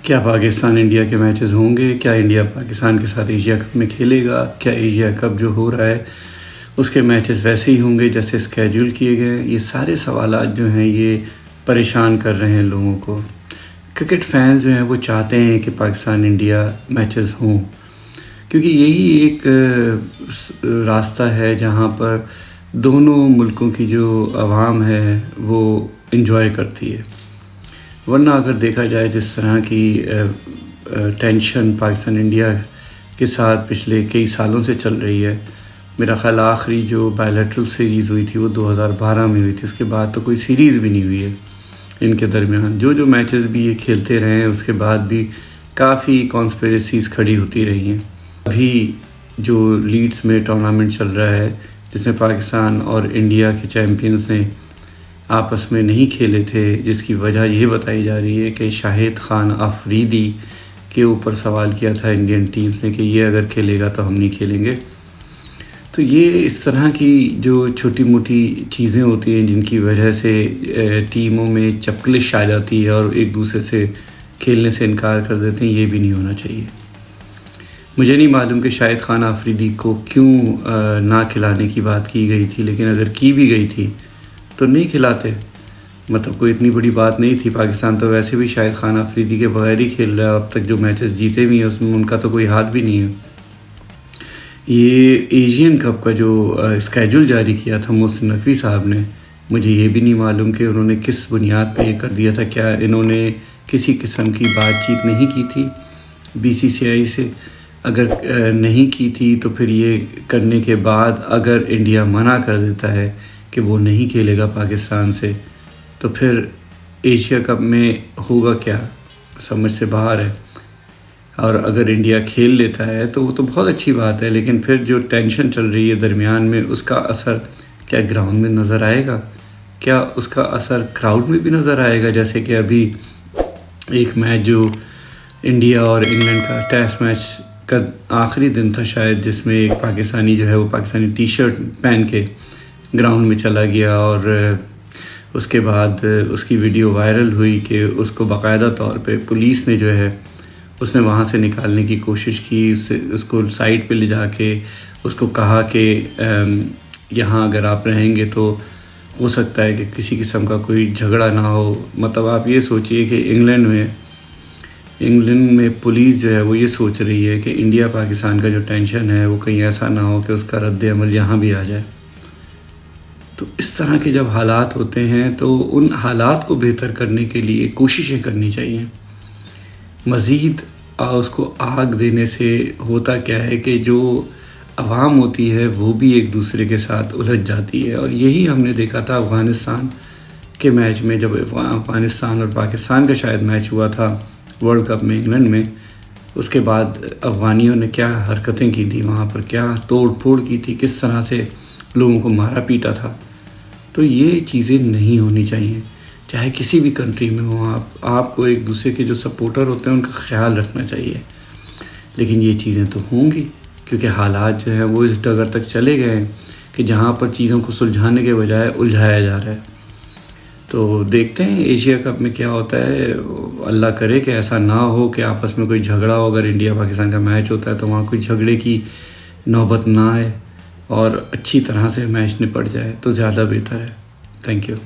کیا پاکستان انڈیا کے میچز ہوں گے؟ کیا انڈیا پاکستان کے ساتھ ایشیا کپ میں کھیلے گا؟ کیا ایشیا کپ جو ہو رہا ہے اس کے میچز ویسے ہی ہوں گے جیسے اسکیجول کیے گئے ہیں؟ یہ سارے سوالات جو ہیں یہ پریشان کر رہے ہیں لوگوں کو۔ کرکٹ فینز جو ہیں وہ چاہتے ہیں کہ پاکستان انڈیا میچز ہوں، کیونکہ یہی ایک راستہ ہے جہاں پر دونوں ملکوں کی جو عوام ہے وہ انجوائے کرتی ہے۔ ورنہ اگر دیکھا جائے جس طرح کی ٹینشن پاکستان انڈیا کے ساتھ پچھلے کئی سالوں سے چل رہی ہے، میرا خیال آخری جو بائیلیٹرل سیریز ہوئی تھی وہ 2012 میں ہوئی تھی، اس کے بعد تو کوئی سیریز بھی نہیں ہوئی ہے ان کے درمیان۔ جو میچز بھی یہ کھیلتے رہے ہیں اس کے بعد بھی کافی کانسپیریسیز کھڑی ہوتی رہی ہیں۔ ابھی جو لیڈز میں ٹورنامنٹ چل رہا ہے جس میں پاکستان اور انڈیا کے چیمپئنز نے آپس میں نہیں کھیلے تھے، جس کی وجہ یہ بتائی جا رہی ہے کہ شاہد خان آفریدی کے اوپر سوال کیا تھا انڈین ٹیمز نے کہ یہ اگر کھیلے گا تو ہم نہیں کھیلیں گے۔ تو یہ اس طرح کی جو چھوٹی موٹی چیزیں ہوتی ہیں جن کی وجہ سے ٹیموں میں چپکلش آ جاتی ہے اور ایک دوسرے سے کھیلنے سے انکار کر دیتے ہیں، یہ بھی نہیں ہونا چاہیے۔ مجھے نہیں معلوم کہ شاہد خان آفریدی کو کیوں نہ کھلانے کی بات کی گئی تھی، لیکن اگر کی بھی گئی تھی تو نہیں کھلاتے، مطلب کوئی اتنی بڑی بات نہیں تھی۔ پاکستان تو ویسے بھی شاہد خان آفریدی کے بغیر ہی کھیل رہا ہے، اب تک جو میچز جیتے بھی ہیں اس میں ان کا تو کوئی ہاتھ بھی نہیں ہے۔ یہ ایشین کپ کا جو اسکیجول جاری کیا تھا محسن نقوی صاحب نے، مجھے یہ بھی نہیں معلوم کہ انہوں نے کس بنیاد پہ یہ کر دیا تھا۔ کیا انہوں نے کسی قسم کی بات چیت نہیں کی تھی BCCI سے؟ اگر نہیں کی تھی تو پھر یہ کرنے کے بعد اگر انڈیا منع کر دیتا ہے کہ وہ نہیں کھیلے گا پاکستان سے، تو پھر ایشیا کپ میں ہوگا کیا؟ سمجھ سے باہر ہے۔ اور اگر انڈیا کھیل لیتا ہے تو وہ تو بہت اچھی بات ہے، لیکن پھر جو ٹینشن چل رہی ہے درمیان میں اس کا اثر کیا گراؤنڈ میں نظر آئے گا؟ کیا اس کا اثر کراؤڈ میں بھی نظر آئے گا؟ جیسے کہ ابھی ایک میچ جو انڈیا اور انگلینڈ کا ٹیسٹ میچ کا آخری دن تھا شاید، جس میں ایک پاکستانی جو ہے وہ پاکستانی ٹی شرٹ پہن کے گراؤنڈ میں چلا گیا اور اس کے بعد اس کی ویڈیو وائرل ہوئی کہ اس کو باقاعدہ طور پہ پولیس نے جو ہے اس نے وہاں سے نکالنے کی کوشش کی، اس کو سائڈ پہ لے جا کے اس کو کہا کہ یہاں اگر آپ رہیں گے تو ہو سکتا ہے کہ کسی قسم کا کوئی جھگڑا نہ ہو۔ مطلب آپ یہ سوچئے کہ انگلینڈ میں پولیس جو ہے وہ یہ سوچ رہی ہے کہ انڈیا پاکستان کا جو ٹینشن ہے وہ کہیں ایسا نہ ہو کہ اس کا رد عمل یہاں بھی آ جائے۔ تو اس طرح کے جب حالات ہوتے ہیں تو ان حالات کو بہتر کرنے کے لیے کوششیں کرنی چاہیے۔ مزید اس کو آگ دینے سے ہوتا کیا ہے کہ جو عوام ہوتی ہے وہ بھی ایک دوسرے کے ساتھ الجھ جاتی ہے، اور یہی ہم نے دیکھا تھا افغانستان کے میچ میں، جب افغانستان اور پاکستان کا شاید میچ ہوا تھا ورلڈ کپ میں انگلینڈ میں۔ اس کے بعد افغانیوں نے کیا حرکتیں کی تھیں وہاں پر، کیا توڑ پھوڑ کی تھی، کس طرح سے لوگوں کو مارا پیٹا تھا۔ تو یہ چیزیں نہیں ہونی چاہیے، چاہے کسی بھی کنٹری میں ہوں۔ آپ کو ایک دوسرے کے جو سپورٹر ہوتے ہیں ان کا خیال رکھنا چاہیے، لیکن یہ چیزیں تو ہوں گی کیونکہ حالات جو ہیں وہ اس ڈگر تک چلے گئے ہیں کہ جہاں پر چیزوں کو سلجھانے کے بجائے الجھایا جا رہا ہے۔ تو دیکھتے ہیں ایشیا کپ میں کیا ہوتا ہے۔ اللہ کرے کہ ایسا نہ ہو کہ آپس میں کوئی جھگڑا ہو، اگر انڈیا پاکستان کا میچ ہوتا ہے تو وہاں کوئی جھگڑے کی نوبت نہ آئے اور اچھی طرح سے میچ نپٹ جائے تو زیادہ بہتر ہے۔ Thank you.